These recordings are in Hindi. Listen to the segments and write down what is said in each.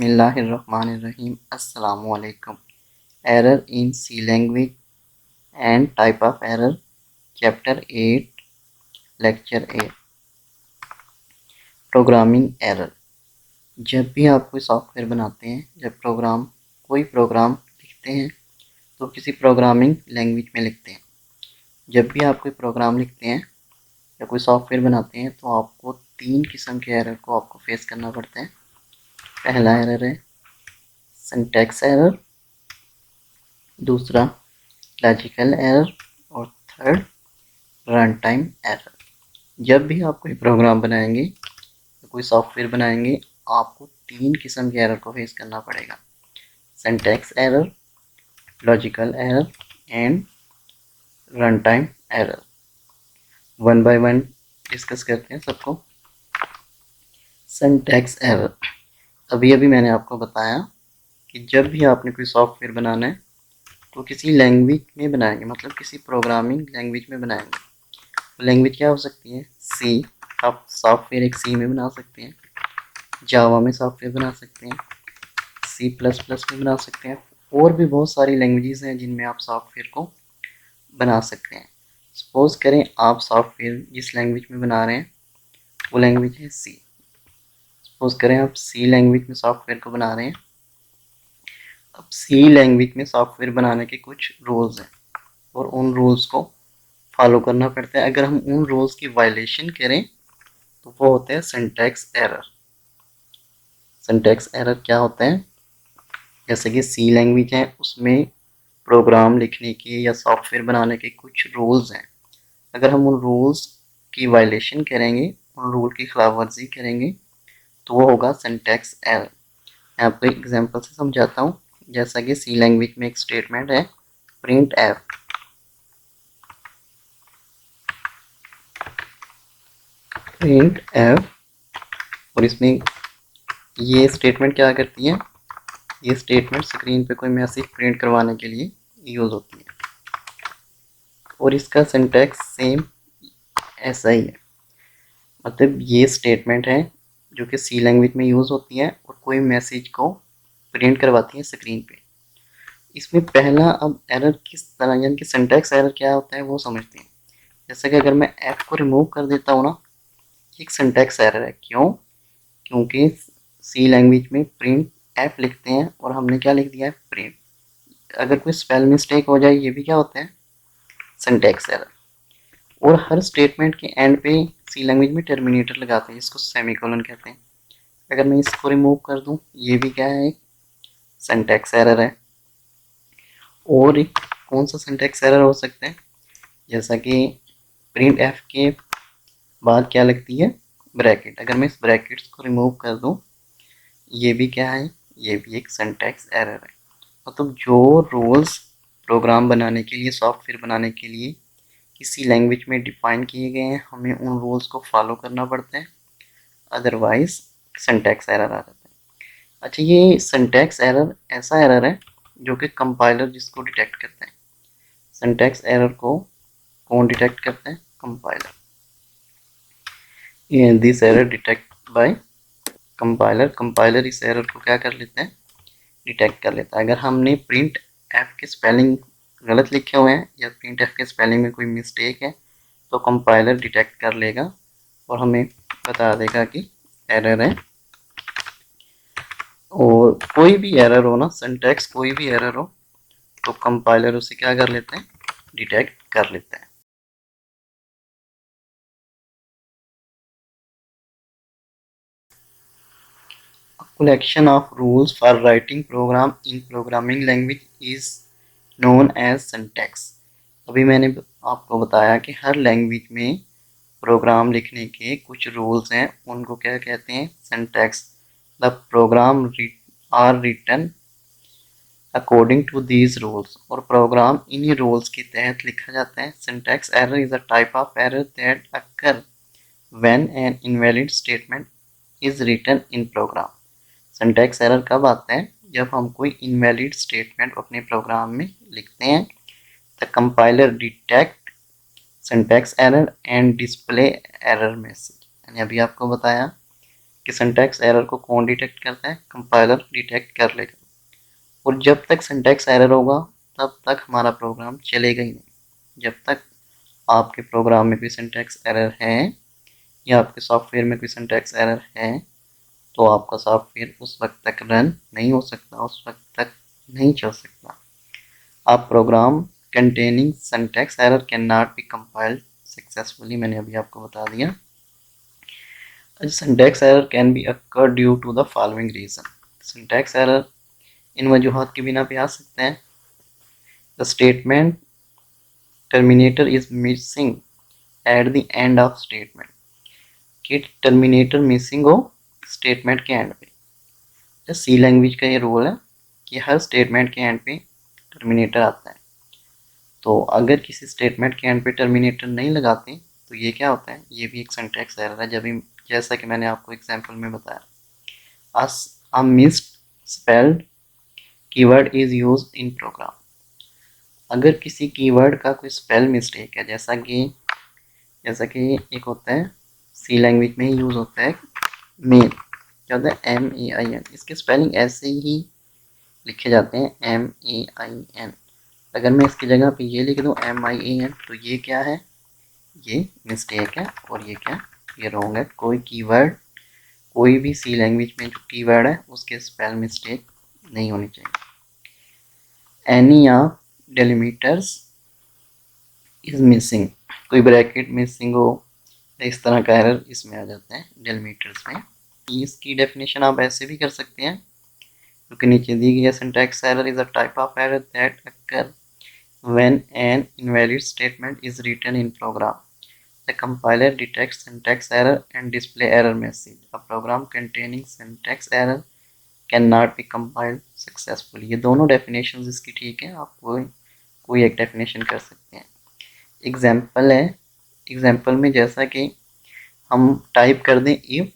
बिस्मिल्लाहिर्रहमानिर्रहीम अस्सलामुअलैकुम। Error in C language and type of error, chapter 8, lecture 8, programming error. जब भी आप कोई सॉफ्टवेयर बनाते हैं, जब कोई प्रोग्राम लिखते हैं तो किसी प्रोग्रामिंग लैंग्वेज में लिखते हैं। जब भी आप कोई प्रोग्राम लिखते हैं या कोई सॉफ्टवेयर बनाते हैं तो आपको 3 किस्म के एरर को आपको फेस करना पड़ता है। पहला एरर है सिंटैक्स एरर, दूसरा लॉजिकल एरर और थर्ड रन टाइम एरर। जब भी आप कोई प्रोग्राम बनाएंगे या कोई सॉफ्टवेयर बनाएंगे आपको 3 किस्म के एरर को फेस करना पड़ेगा। Syntax error, logical error and run time error. One by one discuss करते हैं सबको। सिंटैक्स एरर, अभी अभी मैंने आपको बताया कि जब भी आपने कोई सॉफ्टवेयर बनाना है तो किसी लैंग्वेज में बनाएंगे, मतलब किसी प्रोग्रामिंग लैंग्वेज में बनाएंगे। लैंग्वेज क्या हो सकती है? सी। आप सॉफ्टवेयर एक सी में बना सकते हैं, जावा में सॉफ्टवेयर बना सकते हैं, C++ में बना सकते हैं, और भी बहुत सारी लैंग्वेजेस हैं जिनमें आप सॉफ्टवेयर को बना सकते हैं। सपोज करें आप सॉफ्टवेयर जिस लैंग्वेज में बना रहे हैं वो लैंग्वेज है सी। सपोज करें आप सी लैंग्वेज में सॉफ्टवेयर को बना रहे हैं। अब सी लैंग्वेज में सॉफ्टवेयर बनाने के कुछ रूल्स हैं और उन रूल्स को फॉलो करना पड़ता है। अगर हम उन रूल्स की वायलेशन करें तो वो होते हैं सिंटैक्स एरर। सिंटैक्स एरर क्या होता है? जैसे कि सी लैंग्वेज है, उसमें प्रोग्राम लिखने के या सॉफ्टवेयर बनाने के कुछ रूल्स हैं। अगर हम उन रूल्स की वायलेशन करेंगे, उन रूल की खिलाफ वर्जी करेंगे तो वो होगा सिंटैक्स एरर। मैं आपको एक एग्जांपल से समझाता हूँ। जैसा कि सी लैंग्वेज में एक स्टेटमेंट है प्रिंट एफ। प्रिंट एफ, और इसमें ये स्टेटमेंट क्या करती है? ये स्टेटमेंट स्क्रीन पे कोई मैसेज प्रिंट करवाने के लिए यूज़ होती है, और इसका सिंटैक्स सेम ऐसा ही है। मतलब ये स्टेटमेंट है जो कि सी लैंग्वेज में यूज़ होती है और कोई मैसेज को प्रिंट करवाती है स्क्रीन पे। इसमें पहला अब एरर किस तरह, यानी कि सिंटैक्स एरर क्या होता है वो समझते हैं। जैसे कि अगर मैं एफ को रिमूव कर देता हूँ ना, एक सिंटैक्स एरर है। क्यों? क्योंकि सी लैंग्वेज में प्रिंट एफ लिखते हैं और हमने क्या लिख दिया है? प्रिंट। अगर कोई स्पेल मिस्टेक हो जाए ये भी क्या होता है? Syntax error. और हर स्टेटमेंट के एंड पे सी लैंग्वेज में टर्मिनेटर लगाते हैं जिसको सेमीकोलन कहते हैं। अगर मैं इसको रिमूव कर दूं ये भी क्या है? सिंटैक्स एरर है। और एक कौन सा सिंटैक्स एरर हो सकता है? जैसा कि प्रिंट एफ के बाद क्या लगती है? ब्रैकेट। अगर मैं इस ब्रैकेट्स को रिमूव कर दूं ये भी क्या है? ये भी एक सिंटैक्स एरर है। मतलब जो रूल्स प्रोग्राम बनाने के लिए, सॉफ्टवेयर बनाने के लिए किसी लैंग्वेज में डिफाइन किए गए हैं, हमें उन रूल्स को फॉलो करना पड़ता है, अदरवाइज सिंटैक्स एरर आ जाता है। अच्छा, ये सिंटैक्स एरर ऐसा एरर है जो कि कंपाइलर जिसको डिटेक्ट करता है। सिंटैक्स एरर को कौन डिटेक्ट करता है? Compiler. This error detect by compiler. Compiler इस एरर को क्या कर लेता है? डिटेक्ट कर लेता है। अगर हमने प्रिंट एफ के स्पेलिंग गलत लिखे हुए हैं या प्रिंट एफ के स्पेलिंग में कोई मिस्टेक है तो कंपाइलर डिटेक्ट कर लेगा और हमें बता देगा कि एरर है। और कोई भी एरर हो ना, सिंटैक्स कोई भी एरर हो तो कंपाइलर उसे क्या कर लेते हैं? डिटेक्ट कर लेते हैं। Collection of rules for writing program in programming language is known as syntax। अभी मैंने आपको बताया कि हर लैंग्वेज में प्रोग्राम लिखने के कुछ रूल्स हैं, उनको क्या कहते हैं? Syntax. The program are written according to these rules, और प्रोग्राम इन्हीं रूल्स के तहत लिखा जाता है। Syntax error is a type of error that occur when an invalid statement is written in program. Syntax error कब आता है? जब हम कोई इनवैलिड स्टेटमेंट अपने प्रोग्राम में लिखते हैं। The compiler detect syntax error and display error message. मैंने अभी आपको बताया कि सिंटैक्स एरर को कौन डिटेक्ट करता है, कंपाइलर डिटेक्ट कर लेगा। और जब तक सिंटैक्स एरर होगा तब तक हमारा प्रोग्राम चलेगा ही नहीं। जब तक आपके प्रोग्राम में कोई सिंटैक्स एरर है या आपके सॉफ्टवेयर में कोई सिंटैक्स एरर है तो आपका सॉफ्टवेयर उस वक्त तक रन नहीं हो सकता, उस वक्त तक नहीं चल सकता। आप programme containing syntax error cannot be compiled successfully, मैंने अभी आपको बता दिया। syntax error can be occur due to the following reason। syntax error इन वजूहात के बिना पे आ सकते हैं। the statement terminator is missing at the end of statement, कि टर्मिनेटर मिसिंग हो स्टेटमेंट के एंड पे। सी लैंग्वेज का ये रूल है कि हर स्टेटमेंट के एंड पे टर्मिनेटर आता है। तो अगर किसी स्टेटमेंट के एंड पे टर्मिनेटर नहीं लगाते तो ये क्या होता है, ये भी एक सिंटैक्स एरर है। जब जैसा कि मैंने आपको एग्जांपल में बताया, a misspelled keyword is used in program. अगर किसी कीवर्ड का कोई स्पेल मिस्टेक है, जैसा कि एक होता है सी लैंग्वेज में यूज होता है मेन, क्या होता है MEIN, इसके स्पेलिंग ऐसे ही लिखे जाते हैं MEIN। अगर मैं इसकी जगह पे ये लिख दूँ MIAN तो ये क्या है, ये मिस्टेक है। और ये क्या, ये रॉन्ग है। कोई कीवर्ड, कोई भी सी लैंग्वेज में जो कीवर्ड है उसके स्पेल मिस्टेक नहीं होनी चाहिए। एनी ऑफ डेलिमीटर्स इज मिसिंग, कोई ब्रैकेट मिसिंग हो, इस तरह का एरर इसमें आ जाता है डेलिमीटर्स में। इसकी डेफिनेशन आप ऐसे भी कर सकते हैं क्योंकि नीचे दी गई है, syntax error is a type of error that occur when an invalid statement is written in program. The compiler detects syntax error and display error message. A program containing syntax error cannot be compiled successfully। ये दोनों डेफिनेशंस इसकी ठीक है, आप कोई एक डेफिनेशन कर सकते हैं। एग्जाम्पल है, एग्जाम्पल में जैसा कि हम टाइप कर दें इफ़,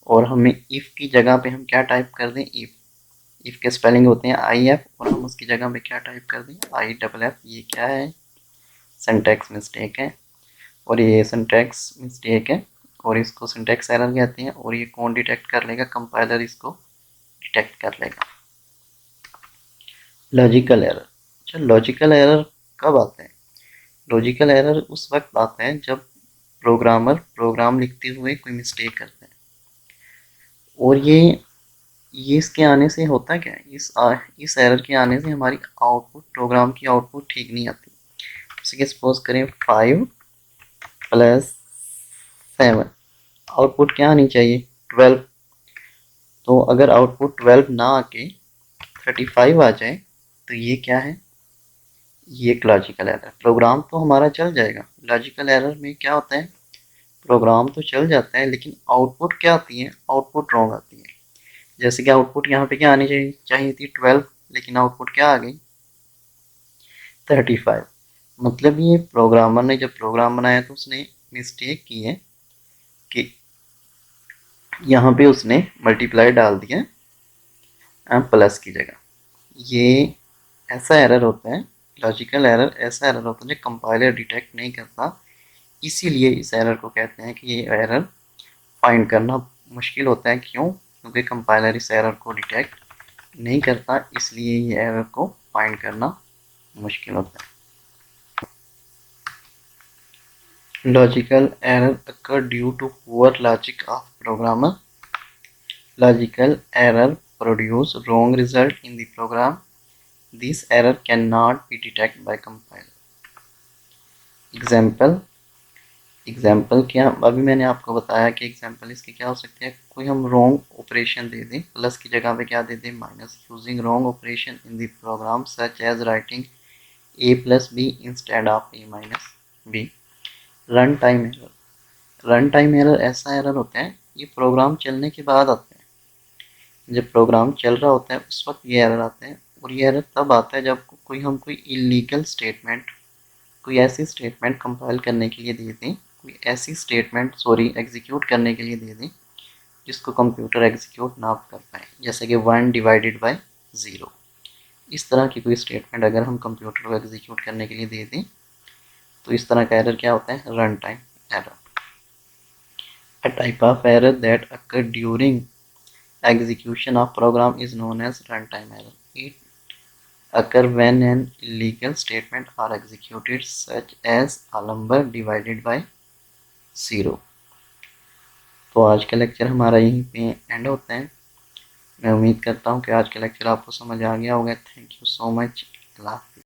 और हमें इफ़ की जगह पे हम क्या टाइप कर दें, इफ़ के स्पेलिंग होते हैं IF और हम उसकी जगह पे क्या टाइप कर दें IFF। ये क्या है, सिंटैक्स मिस्टेक है। और ये सिंटैक्स मिस्टेक है और इसको सिंटैक्स एरर कहते हैं। और ये कौन डिटेक्ट कर लेगा, कंपाइलर इसको डिटेक्ट कर लेगा। Logical error. अच्छा, लॉजिकल एरर कब आते हैं? लॉजिकल एरर उस वक्त आते हैं जब प्रोग्रामर प्रोग्राम लिखते हुए कोई मिस्टेक करते हैं। और ये इसके आने से होता क्या है, इस एरर के आने से हमारी आउटपुट, प्रोग्राम की आउटपुट ठीक नहीं आती। जैसे कि सपोज करें 5 + 7, आउटपुट क्या आनी चाहिए 12। तो अगर आउटपुट 12 ना आके 35 आ जाए तो ये क्या है, ये एक लॉजिकल एरर। प्रोग्राम तो हमारा चल जाएगा, लॉजिकल एरर में क्या होता है, प्रोग्राम तो चल जाता है लेकिन आउटपुट क्या आती है, आउटपुट रॉन्ग आती है। जैसे कि आउटपुट यहाँ पे क्या आनी चाहिए थी 12, लेकिन आउटपुट क्या आ गई 35। मतलब ये प्रोग्रामर ने जब प्रोग्राम बनाया तो उसने मिस्टेक की है कि यहाँ पे उसने मल्टीप्लाई डाल दिया प्लस की जगह। ये ऐसा एरर होता है, लॉजिकल एरर ऐसा एरर होता है जो कंपाइलर डिटेक्ट नहीं करता। इसीलिए इस एरर को कहते हैं कि ये एरर फाइंड करना मुश्किल होता है। क्यों? क्योंकि कंपाइलर इस एरर को डिटेक्ट नहीं करता, इसलिए ये एरर को फाइंड करना मुश्किल होता है। Logical error occur due to poor logic of programmer। Logical error produce wrong result in the program। This error cannot be detected by compiler। Example क्या, अभी मैंने आपको बताया कि एग्जाम्पल इसके क्या हो सकते हैं। कोई हम रॉन्ग ऑपरेशन दे दें, प्लस की जगह पे क्या दे दें minus, using wrong operation in the program such as writing A + B instead of A - B। Run time error. Run time error ऐसा एरर होता है, ये प्रोग्राम चलने के बाद आता है। जब प्रोग्राम चल रहा होता है उस वक्त ये एरर आता है। और ये एरर तब आता है जब कोई इलीगल स्टेटमेंट, कोई ऐसी स्टेटमेंट कंपाइल करने के लिए दे दें, कोई ऐसी स्टेटमेंट एग्जीक्यूट करने के लिए दे दें जिसको कंप्यूटर एग्जीक्यूट ना कर पाए। जैसे कि 1/0। इस तरह की कोई स्टेटमेंट अगर हम कंप्यूटर को एग्जीक्यूट करने के लिए दे दें तो इस तरह का एरर क्या होता है, run time error. A type of error that occur during execution of program is known as runtime error. It occurs when an illegal statement are executed, such as a number divided by 0. तो आज का लेक्चर हमारा यहीं पे एंड होता है। मैं उम्मीद करता हूँ कि आज का लेक्चर आपको समझ आ गया होगा। Thank you so much. अल्लाह हाफ़िज़।